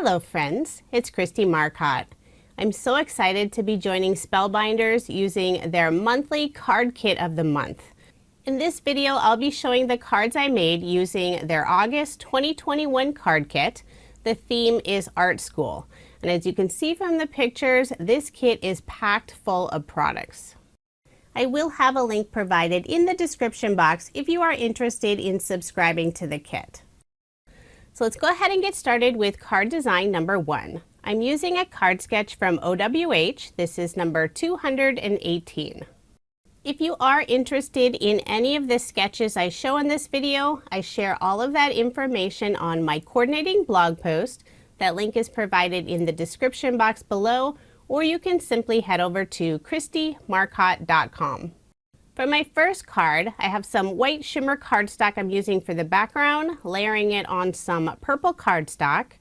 Hello friends, it's Kristie Marcotte. I'm so excited to be joining Spellbinders using their monthly card kit of the month. In this video, I'll be showing the cards I made using their August 2021 card kit. The theme is Art School. And as you can see from the pictures, this kit is packed full of products. I will have a link provided in the description box if you are interested in subscribing to the kit. So let's go ahead and get started with card design number 1. I'm using a card sketch from OWH. This is number 218. If you are interested in any of the sketches I show in this video, I share all of that information on my coordinating blog post. That link is provided in the description box below, or you can simply head over to KristieMarcotte.com. For my first card, I have some white shimmer cardstock I'm using for the background, layering it on some purple cardstock.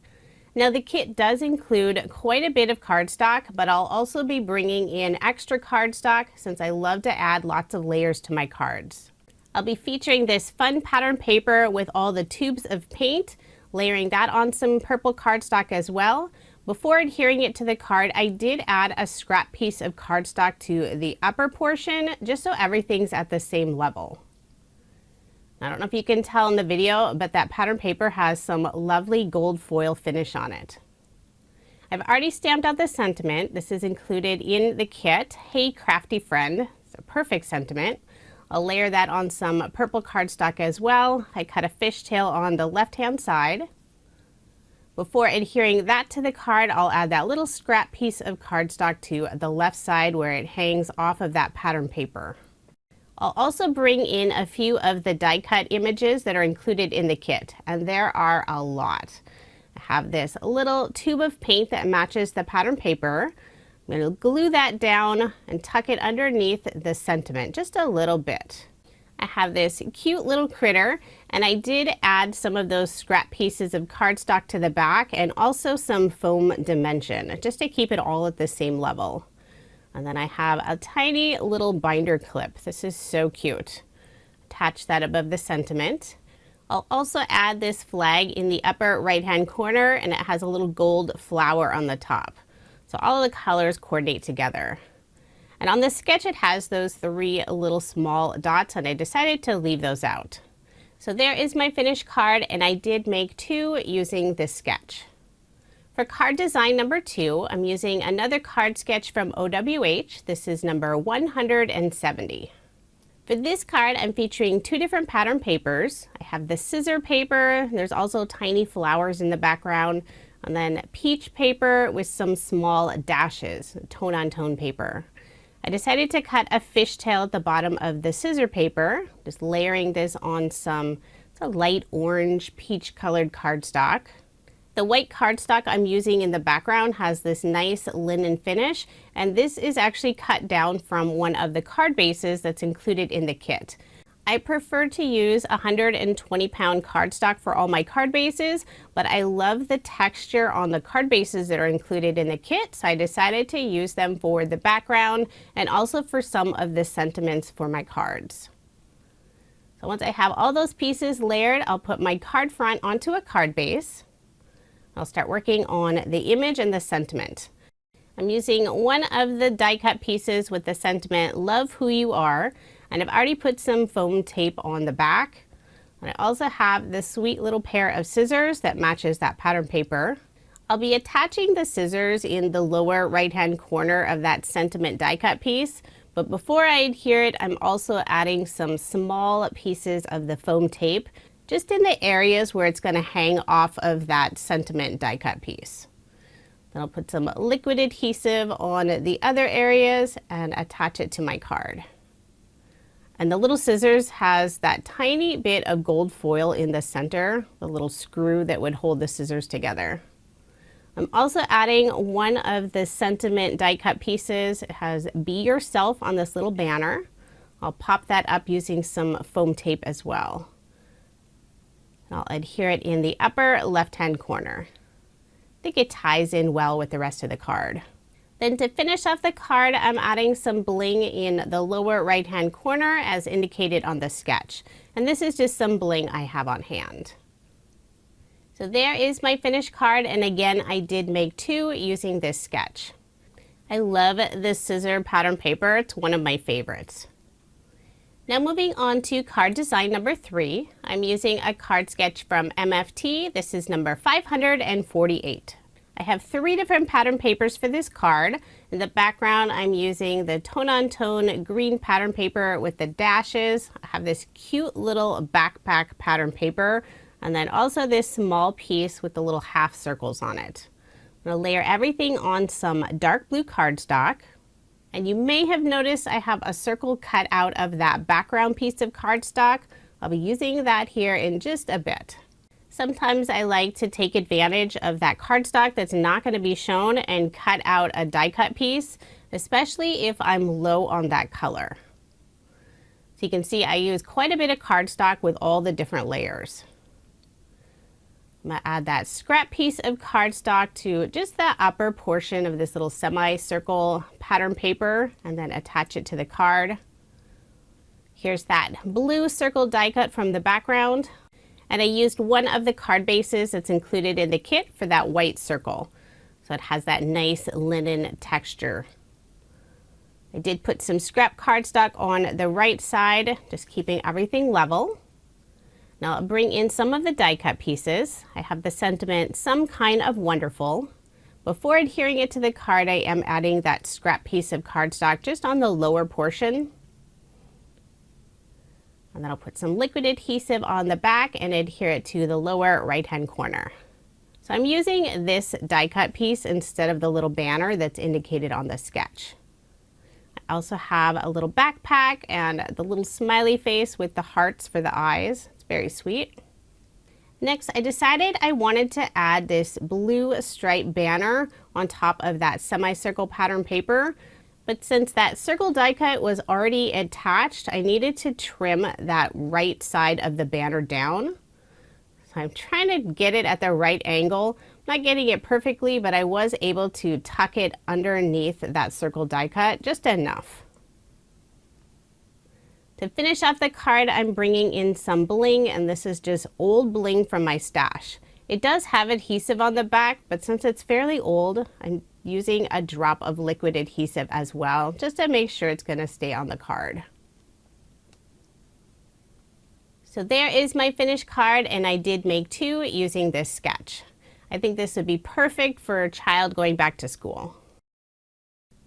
Now the kit does include quite a bit of cardstock, but I'll also be bringing in extra cardstock since I love to add lots of layers to my cards. I'll be featuring this fun pattern paper with all the tubes of paint, layering that on some purple cardstock as well. Before adhering it to the card, I did add a scrap piece of cardstock to the upper portion, just so everything's at the same level. I don't know if you can tell in the video, but that pattern paper has some lovely gold foil finish on it. I've already stamped out the sentiment. This is included in the kit. Hey, crafty friend. It's a perfect sentiment. I'll layer that on some purple cardstock as well. I cut a fishtail on the left-hand side. Before adhering that to the card, I'll add that little scrap piece of cardstock to the left side where it hangs off of that pattern paper. I'll also bring in a few of the die cut images that are included in the kit, and there are a lot. I have this little tube of paint that matches the pattern paper. I'm going to glue that down and tuck it underneath the sentiment just a little bit. I have this cute little critter, and I did add some of those scrap pieces of cardstock to the back and also some foam dimension just to keep it all at the same level. And then I have a tiny little binder clip. This is so cute. Attach that above the sentiment. I'll also add this flag in the upper right hand corner, and it has a little gold flower on the top. So all of the colors coordinate together. And on the sketch it has those 3 little small dots, and I decided to leave those out. So there is my finished card, and I did make 2 using this sketch. For card design number 2, I'm using another card sketch from OWH. This is number 170. For this card, I'm featuring 2 different pattern papers. I have the scissor paper, there's also tiny flowers in the background, and then peach paper with some small dashes, tone-on-tone paper. I decided to cut a fishtail at the bottom of the scissor paper, just layering this on some light orange peach colored cardstock. The white cardstock I'm using in the background has this nice linen finish, and this is actually cut down from one of the card bases that's included in the kit. I prefer to use 120-pound cardstock for all my card bases, but I love the texture on the card bases that are included in the kit, so I decided to use them for the background and also for some of the sentiments for my cards. So once I have all those pieces layered, I'll put my card front onto a card base. I'll start working on the image and the sentiment. I'm using one of the die cut pieces with the sentiment, "Love Who You Are," and I've already put some foam tape on the back. And I also have this sweet little pair of scissors that matches that pattern paper. I'll be attaching the scissors in the lower right hand corner of that sentiment die cut piece, but before I adhere it, I'm also adding some small pieces of the foam tape just in the areas where it's going to hang off of that sentiment die cut piece. Then I'll put some liquid adhesive on the other areas and attach it to my card. And the little scissors has that tiny bit of gold foil in the center, the little screw that would hold the scissors together. I'm also adding one of the sentiment die cut pieces. It has "Be Yourself" on this little banner. I'll pop that up using some foam tape as well. I'll adhere it in the upper left-hand corner. I think it ties in well with the rest of the card. Then to finish off the card, I'm adding some bling in the lower right-hand corner as indicated on the sketch. And this is just some bling I have on hand. So there is my finished card, and again, I did make 2 using this sketch. I love this scissor pattern paper. It's one of my favorites. Now moving on to card design number 3, I'm using a card sketch from MFT. This is number 548. I have 3 different pattern papers for this card. In the background, I'm using the tone-on-tone green pattern paper with the dashes. I have this cute little backpack pattern paper, and then also this small piece with the little half circles on it. I'm going to layer everything on some dark blue cardstock. And you may have noticed I have a circle cut out of that background piece of cardstock. I'll be using that here in just a bit. Sometimes I like to take advantage of that cardstock that's not going to be shown and cut out a die cut piece, especially if I'm low on that color. So you can see I use quite a bit of cardstock with all the different layers. I'm going to add that scrap piece of cardstock to just the upper portion of this little semicircle pattern paper and then attach it to the card. Here's that blue circle die cut from the background. And I used one of the card bases that's included in the kit for that white circle. So it has that nice linen texture. I did put some scrap cardstock on the right side, just keeping everything level. Now I'll bring in some of the die cut pieces. I have the sentiment, "Some Kind of Wonderful." Before adhering it to the card, I am adding that scrap piece of cardstock just on the lower portion. And then I'll put some liquid adhesive on the back and adhere it to the lower right-hand corner. So I'm using this die cut piece instead of the little banner that's indicated on the sketch. I also have a little backpack and the little smiley face with the hearts for the eyes. Very sweet. Next, I decided I wanted to add this blue stripe banner on top of that semicircle pattern paper, but since that circle die cut was already attached, I needed to trim that right side of the banner down. So I'm trying to get it at the right angle. I'm not getting it perfectly, but I was able to tuck it underneath that circle die cut just enough. To finish off the card, I'm bringing in some bling, and this is just old bling from my stash. It does have adhesive on the back, but since it's fairly old, I'm using a drop of liquid adhesive as well, just to make sure it's going to stay on the card. So there is my finished card, and I did make 2 using this sketch. I think this would be perfect for a child going back to school.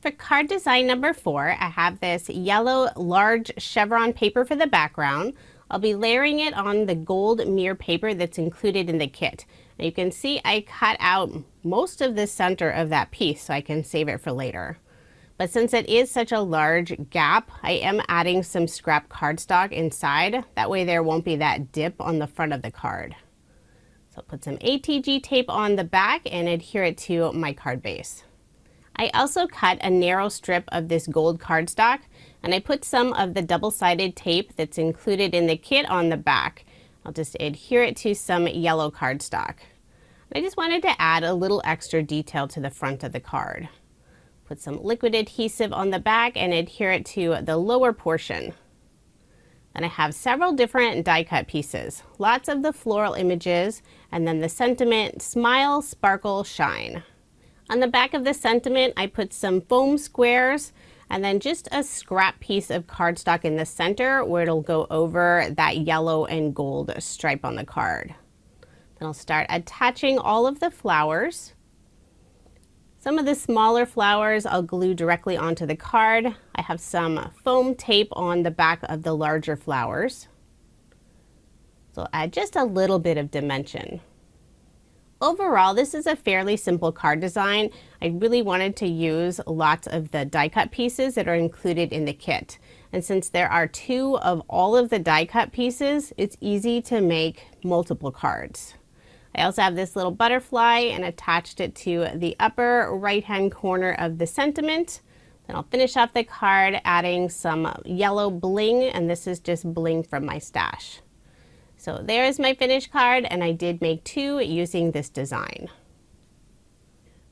For card design number 4, I have this yellow large chevron paper for the background. I'll be layering it on the gold mirror paper that's included in the kit. And you can see I cut out most of the center of that piece so I can save it for later. But since it is such a large gap, I am adding some scrap cardstock inside. That way there won't be that dip on the front of the card. So I'll put some ATG tape on the back and adhere it to my card base. I also cut a narrow strip of this gold cardstock, and I put some of the double-sided tape that's included in the kit on the back. I'll just adhere it to some yellow cardstock. I just wanted to add a little extra detail to the front of the card. Put some liquid adhesive on the back and adhere it to the lower portion. And I have several different die cut pieces, lots of the floral images, and then the sentiment, "Smile, Sparkle, Shine." On the back of the sentiment, I put some foam squares and then just a scrap piece of cardstock in the center where it'll go over that yellow and gold stripe on the card. Then I'll start attaching all of the flowers. Some of the smaller flowers I'll glue directly onto the card. I have some foam tape on the back of the larger flowers. So I'll add just a little bit of dimension. Overall, this is a fairly simple card design. I really wanted to use lots of the die cut pieces that are included in the kit. And since there are 2 of all of the die cut pieces, it's easy to make multiple cards. I also have this little butterfly and attached it to the upper right-hand corner of the sentiment. Then I'll finish off the card adding some yellow bling, and this is just bling from my stash. So there's my finished card, and I did make 2 using this design.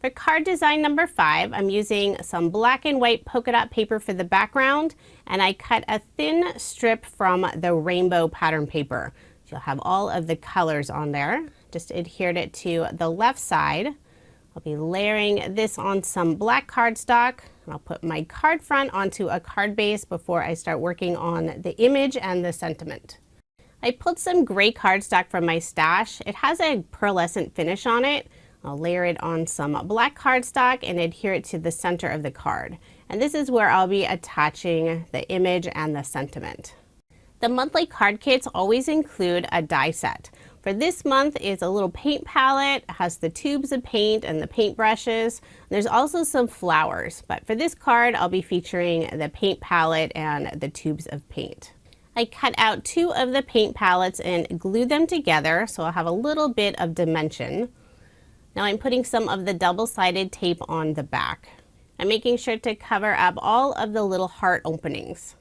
For card design number 5, I'm using some black and white polka dot paper for the background, and I cut a thin strip from the rainbow pattern paper. So you'll have all of the colors on there. just adhered it to the left side. I'll be layering this on some black cardstock. I'll put my card front onto a card base before I start working on the image and the sentiment. I pulled some gray cardstock from my stash. It has a pearlescent finish on it. I'll layer it on some black cardstock and adhere it to the center of the card. And this is where I'll be attaching the image and the sentiment. The monthly card kits always include a die set. For this month, it's a little paint palette. It has the tubes of paint and the paint brushes. There's also some flowers, but for this card, I'll be featuring the paint palette and the tubes of paint. I cut out 2 of the paint palettes and glued them together so I'll have a little bit of dimension. Now I'm putting some of the double-sided tape on the back. I'm making sure to cover up all of the little heart openings.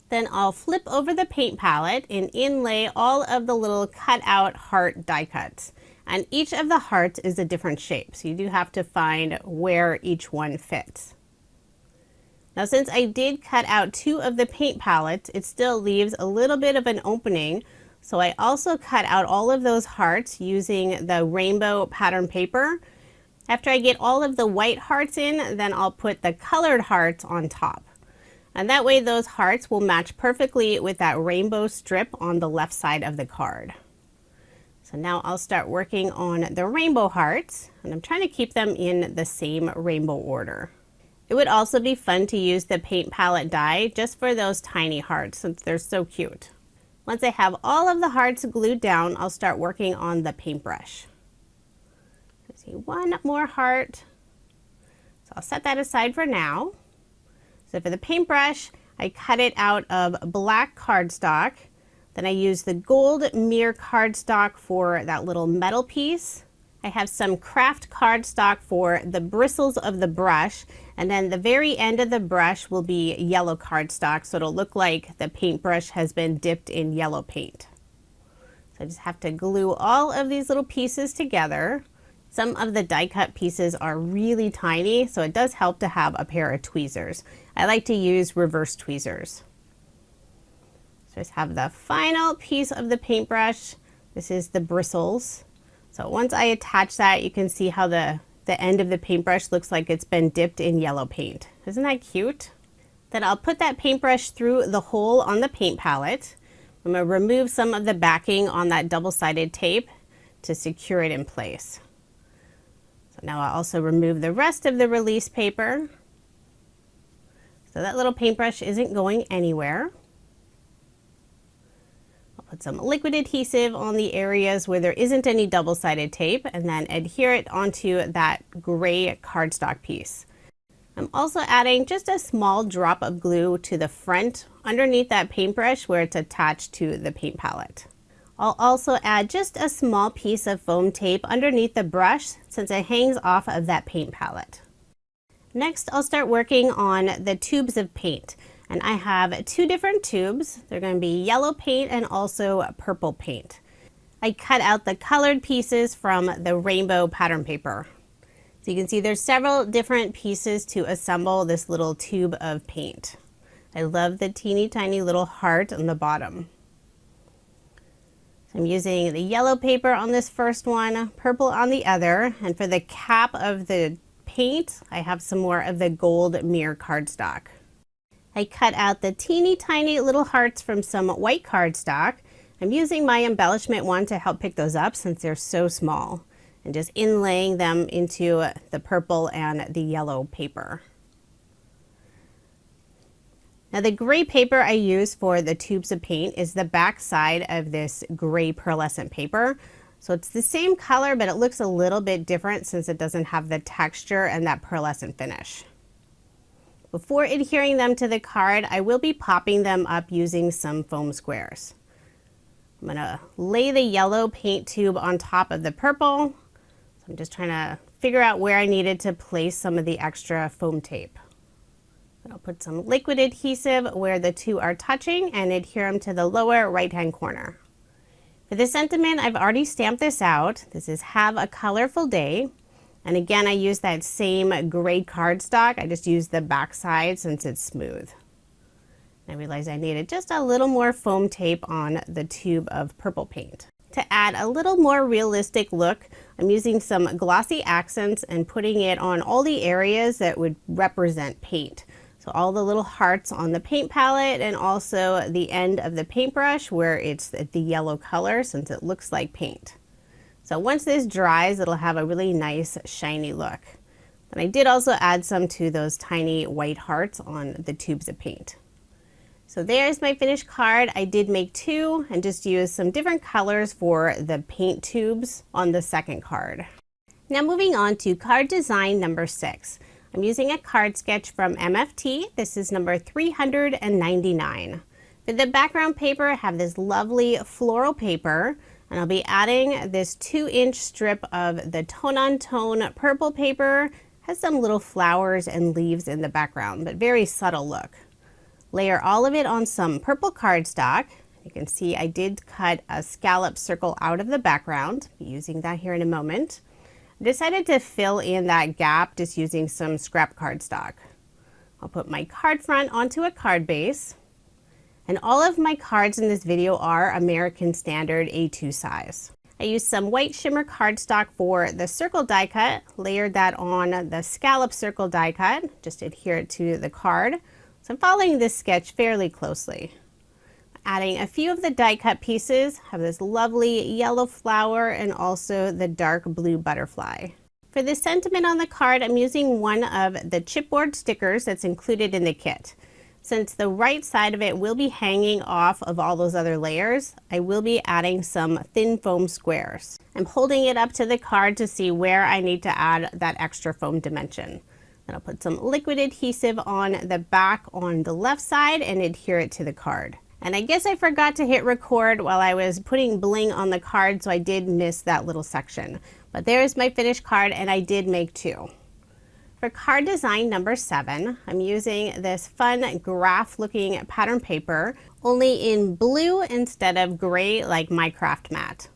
Then I'll flip over the paint palette and inlay all of the little cut out heart die cuts. And each of the hearts is a different shape, so you do have to find where each one fits. Now since I did cut out 2 of the paint palettes, it still leaves a little bit of an opening. So I also cut out all of those hearts using the rainbow pattern paper. After I get all of the white hearts in, then I'll put the colored hearts on top. And that way those hearts will match perfectly with that rainbow strip on the left side of the card. So now I'll start working on the rainbow hearts, and I'm trying to keep them in the same rainbow order. It would also be fun to use the paint palette die just for those tiny hearts since they're so cute. Once I have all of the hearts glued down, I'll start working on the paintbrush. I see one more heart, so I'll set that aside for now. So for the paintbrush, I cut it out of black cardstock. Then I use the gold mirror cardstock for that little metal piece. I have some craft cardstock for the bristles of the brush, and then the very end of the brush will be yellow cardstock, so it'll look like the paintbrush has been dipped in yellow paint. So I just have to glue all of these little pieces together. Some of the die cut pieces are really tiny, so it does help to have a pair of tweezers. I like to use reverse tweezers. So I just have the final piece of the paintbrush. This is the bristles. So once I attach that, you can see how the end of the paintbrush looks like it's been dipped in yellow paint. Isn't that cute? Then I'll put that paintbrush through the hole on the paint palette. I'm going to remove some of the backing on that double-sided tape to secure it in place. So now I'll also remove the rest of the release paper. So that little paintbrush isn't going anywhere. Put some liquid adhesive on the areas where there isn't any double-sided tape and then adhere it onto that gray cardstock piece. I'm also adding just a small drop of glue to the front underneath that paintbrush where it's attached to the paint palette. I'll also add just a small piece of foam tape underneath the brush since it hangs off of that paint palette. Next, I'll start working on the tubes of paint. And I have 2 different tubes. They're going to be yellow paint and also purple paint. I cut out the colored pieces from the rainbow pattern paper. So you can see there's several different pieces to assemble this little tube of paint. I love the teeny tiny little heart on the bottom. So I'm using the yellow paper on this first one, purple on the other, and for the cap of the paint, I have some more of the gold mirror cardstock. I cut out the teeny tiny little hearts from some white cardstock. I'm using my embellishment one to help pick those up since they're so small, and just inlaying them into the purple and the yellow paper. Now the gray paper I use for the tubes of paint is the back side of this gray pearlescent paper. So it's the same color, but it looks a little bit different since it doesn't have the texture and that pearlescent finish. Before adhering them to the card, I will be popping them up using some foam squares. I'm going to lay the yellow paint tube on top of the purple. So I'm just trying to figure out where I needed to place some of the extra foam tape. I'll put some liquid adhesive where the 2 are touching and adhere them to the lower right-hand corner. For the sentiment, I've already stamped this out. This is "Have a Colorful Day." And again, I use that same gray cardstock. I just use the back side since it's smooth. I realized I needed just a little more foam tape on the tube of purple paint. To add a little more realistic look, I'm using some Glossy Accents and putting it on all the areas that would represent paint. So all the little hearts on the paint palette and also the end of the paintbrush where it's the yellow color since it looks like paint. So once this dries, it'll have a really nice shiny look. And I did also add some to those tiny white hearts on the tubes of paint. So there's my finished card. I did make two and just used some different colors for the paint tubes on the second card. Now moving on to card design number 6. I'm using a card sketch from MFT. This is number 399. For the background paper, I have this lovely floral paper, and I'll be adding this 2-inch strip of the tone-on-tone purple paper. Has some little flowers and leaves in the background, but very subtle look. Layer all of it on some purple cardstock. You can see I did cut a scallop circle out of the background. I'll be using that here in a moment. I decided to fill in that gap just using some scrap cardstock. I'll put my card front onto a card base. And all of my cards in this video are American Standard A2 size. I used some white shimmer cardstock for the circle die cut, layered that on the scallop circle die cut, just adhere it to the card. So I'm following this sketch fairly closely. Adding a few of the die cut pieces, have this lovely yellow flower and also the dark blue butterfly. For the sentiment on the card, I'm using one of the chipboard stickers that's included in the kit. Since the right side of it will be hanging off of all those other layers, I will be adding some thin foam squares. I'm holding it up to the card to see where I need to add that extra foam dimension. Then I'll put some liquid adhesive on the back on the left side and adhere it to the card. And I guess I forgot to hit record while I was putting bling on the card, so I did miss that little section. But there's my finished card, and I did make two. For card design number 7, I'm using this fun graph looking pattern paper, only in blue instead of gray like my craft mat.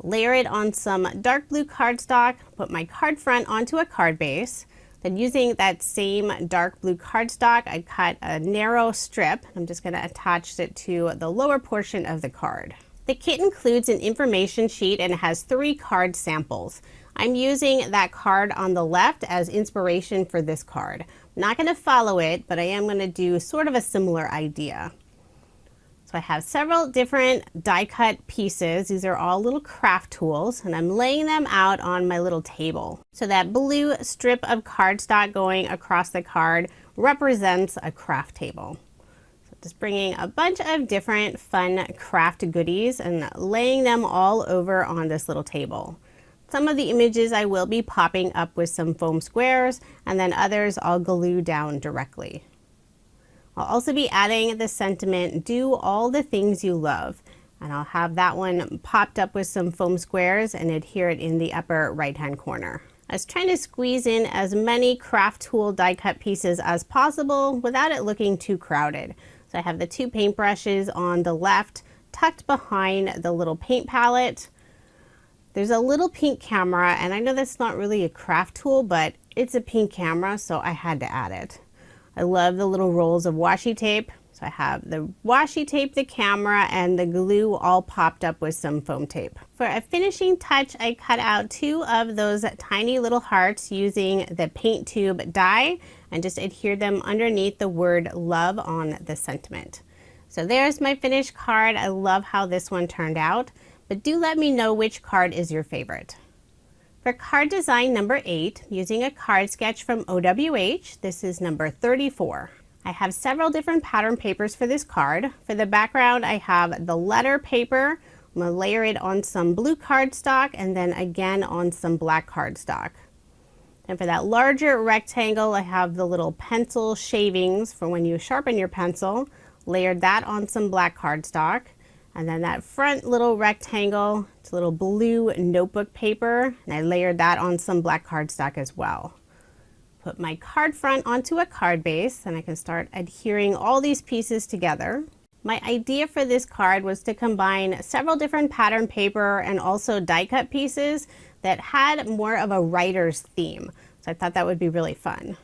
Layer it on some dark blue cardstock, put my card front onto a card base. Then using that same dark blue cardstock, I cut a narrow strip. I'm just going to attach it to the lower portion of the card. The kit includes an information sheet and it has 3 card samples. I'm using that card on the left as inspiration for this card. I'm not going to follow it, but I am going to do sort of a similar idea. So I have several different die cut pieces. These are all little craft tools, and I'm laying them out on my little table. So that blue strip of cardstock going across the card represents a craft table. So just bringing a bunch of different fun craft goodies and laying them all over on this little table. Some of the images I will be popping up with some foam squares, and then others I'll glue down directly. I'll also be adding the sentiment, do all the things you love. And I'll have that one popped up with some foam squares and adhere it in the upper right-hand corner. I was trying to squeeze in as many craft tool die cut pieces as possible without it looking too crowded. So I have the 2 paintbrushes on the left tucked behind the little paint palette. There's a little pink camera, and I know that's not really a craft tool, but it's a pink camera, so I had to add it. I love the little rolls of washi tape. So I have the washi tape, the camera, and the glue all popped up with some foam tape. For a finishing touch, I cut out 2 of those tiny little hearts using the paint tube die and just adhered them underneath the word love on the sentiment. So there's my finished card. I love how this one turned out, but do let me know which card is your favorite. For card design number 8, using a card sketch from OWH, this is number 34. I have several different pattern papers for this card. For the background, I have the letter paper. I'm going to layer it on some blue cardstock and then again on some black cardstock. And for that larger rectangle, I have the little pencil shavings for when you sharpen your pencil. Layered that on some black cardstock. And then that front little rectangle, it's a little blue notebook paper, and I layered that on some black cardstock as well. Put my card front onto a card base, and I can start adhering all these pieces together. My idea for this card was to combine several different pattern paper and also die cut pieces that had more of a writer's theme. So I thought that would be really fun.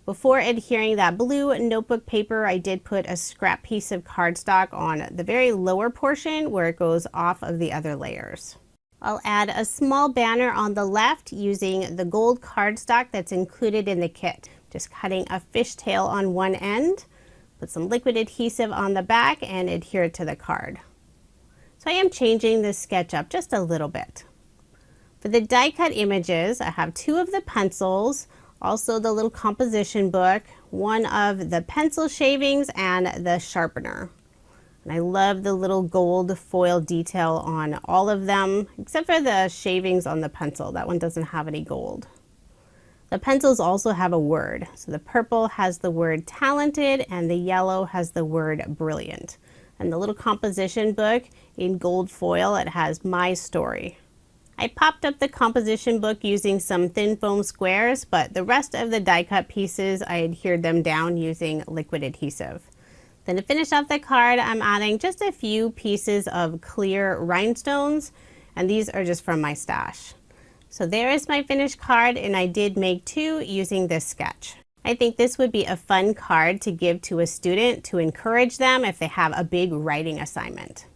Before adhering that blue notebook paper, I did put a scrap piece of cardstock on the very lower portion where it goes off of the other layers. I'll add a small banner on the left using the gold cardstock that's included in the kit. Just cutting a fishtail on one end, put some liquid adhesive on the back and adhere it to the card. So I am changing this sketch up just a little bit. For the die cut images, I have two of the pencils, also the little composition book, one of the pencil shavings and the sharpener. And I love the little gold foil detail on all of them, except for the shavings on the pencil. That one doesn't have any gold. The pencils also have a word. So the purple has the word talented and the yellow has the word brilliant. And the little composition book in gold foil, it has my story. I popped up the composition book using some thin foam squares, but the rest of the die cut pieces, I adhered them down using liquid adhesive. Then to finish off the card, I'm adding just a few pieces of clear rhinestones, and these are just from my stash. So there is my finished card, and I did make two using this sketch. I think this would be a fun card to give to a student to encourage them if they have a big writing assignment.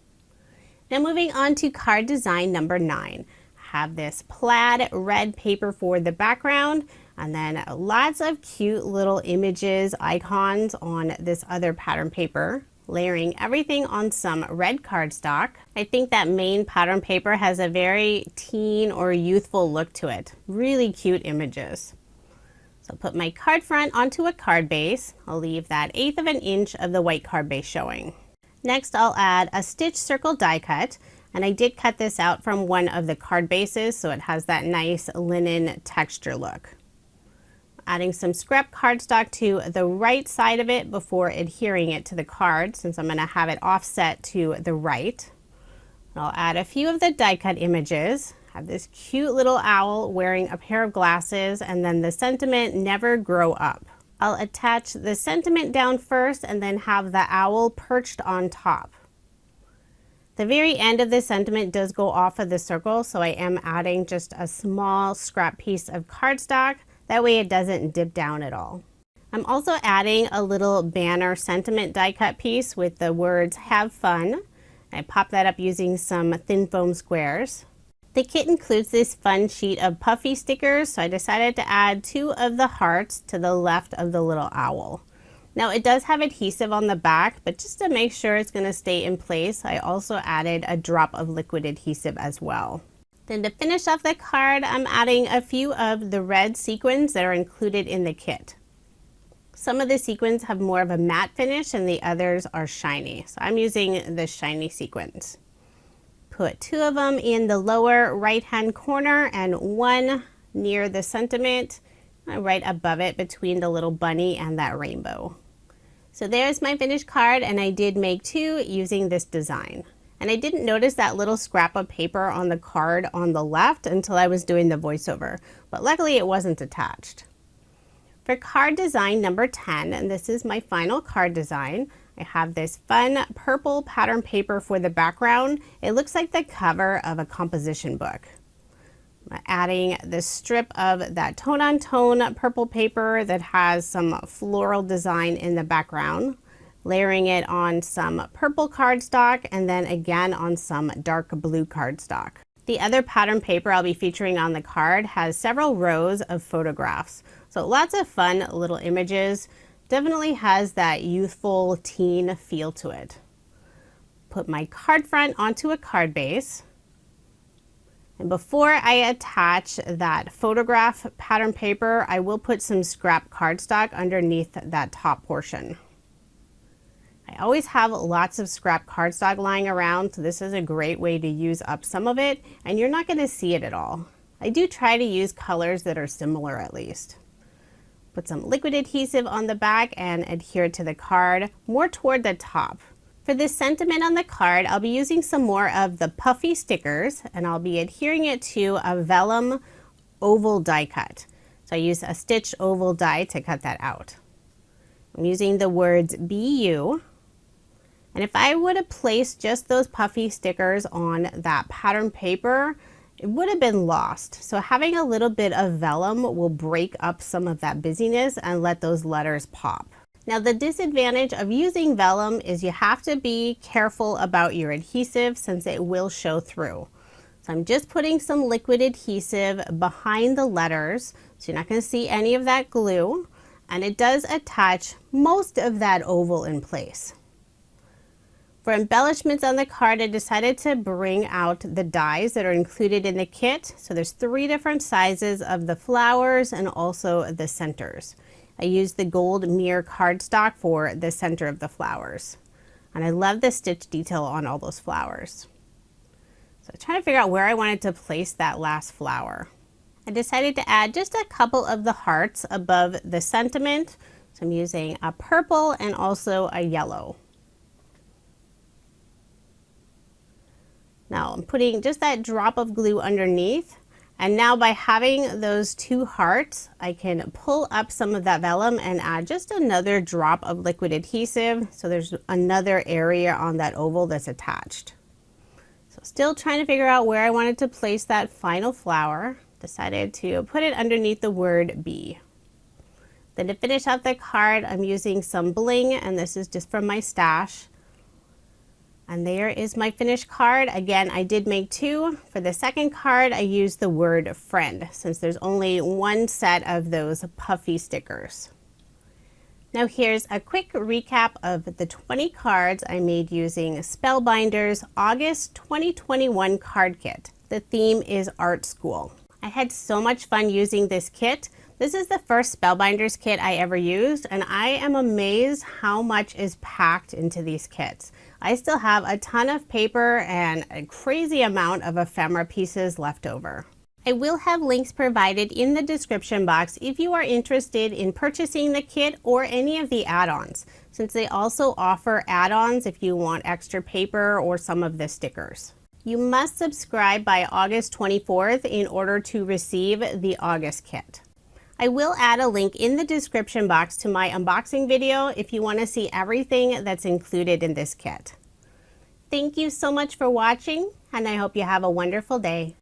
Now moving on to card design number 9. I have this plaid red paper for the background, and then lots of cute little images, icons on this other pattern paper, layering everything on some red cardstock. I think that main pattern paper has a very teen or youthful look to it. Really cute images. So I'll put my card front onto a card base. I'll leave that 1/8 of an inch of the white card base showing. Next, I'll add a stitch circle die cut, and I did cut this out from one of the card bases, so it has that nice linen texture look. Adding some scrap cardstock to the right side of it before adhering it to the card, since I'm going to have it offset to the right. I'll add a few of the die cut images. I have this cute little owl wearing a pair of glasses, and then the sentiment, never grow up. I'll attach the sentiment down first and then have the owl perched on top. The very end of the sentiment does go off of the circle, so I am adding just a small scrap piece of cardstock. That way it doesn't dip down at all. I'm also adding a little banner sentiment die cut piece with the words "Have fun." I pop that up using some thin foam squares. The kit includes this fun sheet of puffy stickers, so I decided to add 2 of the hearts to the left of the little owl. Now it does have adhesive on the back, but just to make sure it's going to stay in place, I also added a drop of liquid adhesive as well. Then to finish off the card, I'm adding a few of the red sequins that are included in the kit. Some of the sequins have more of a matte finish and the others are shiny. So I'm using the shiny sequins. Put 2 of them in the lower right hand corner and 1 near the sentiment, right above it between the little bunny and that rainbow. So there's my finished card, and I did make 2 using this design. And I didn't notice that little scrap of paper on the card on the left until I was doing the voiceover, but luckily it wasn't attached. For card design number 10, and this is my final card design, I have this fun purple pattern paper for the background. It looks like the cover of a composition book. I'm adding this strip of that tone-on-tone purple paper that has some floral design in the background, layering it on some purple cardstock and then again on some dark blue cardstock. The other pattern paper I'll be featuring on the card has several rows of photographs. So lots of fun little images. Definitely has that youthful teen feel to it. Put my card front onto a card base. And before I attach that photograph pattern paper, I will put some scrap cardstock underneath that top portion. I always have lots of scrap cardstock lying around, so this is a great way to use up some of it, and you're not going to see it at all. I do try to use colors that are similar at least. Put some liquid adhesive on the back and adhere to the card, more toward the top. For this sentiment on the card, I'll be using some more of the puffy stickers, and I'll be adhering it to a vellum oval die cut. So I use a stitch oval die to cut that out. I'm using the words "Be You." And if I would have placed just those puffy stickers on that pattern paper, it would have been lost. So having a little bit of vellum will break up some of that busyness and let those letters pop. Now the disadvantage of using vellum is you have to be careful about your adhesive since it will show through. So I'm just putting some liquid adhesive behind the letters, so you're not going to see any of that glue, and it does attach most of that oval in place. For embellishments on the card, I decided to bring out the dies that are included in the kit. So there's 3 different sizes of the flowers and also the centers. I used the gold mirror cardstock for the center of the flowers. And I love the stitch detail on all those flowers. So I'm trying to figure out where I wanted to place that last flower. I decided to add just a couple of the hearts above the sentiment. So I'm using a purple and also a yellow. Now I'm putting just that drop of glue underneath, and now by having those 2 hearts, I can pull up some of that vellum and add just another drop of liquid adhesive, so there's another area on that oval that's attached. So still trying to figure out where I wanted to place that final flower. Decided to put it underneath the word B. Then to finish out the card, I'm using some bling, and this is just from my stash. And there is my finished card. Again, I did make 2. For the second card, I used the word friend since there's only 1 set of those puffy stickers. Now here's a quick recap of the 20 cards I made using Spellbinders August 2021 card kit. The theme is art school. I had so much fun using this kit. This is the first Spellbinders kit I ever used, and I am amazed how much is packed into these kits. I still have a ton of paper and a crazy amount of ephemera pieces left over. I will have links provided in the description box if you are interested in purchasing the kit or any of the add-ons, since they also offer add-ons if you want extra paper or some of the stickers. You must subscribe by August 24th in order to receive the August kit. I will add a link in the description box to my unboxing video if you want to see everything that's included in this kit. Thank you so much for watching, and I hope you have a wonderful day.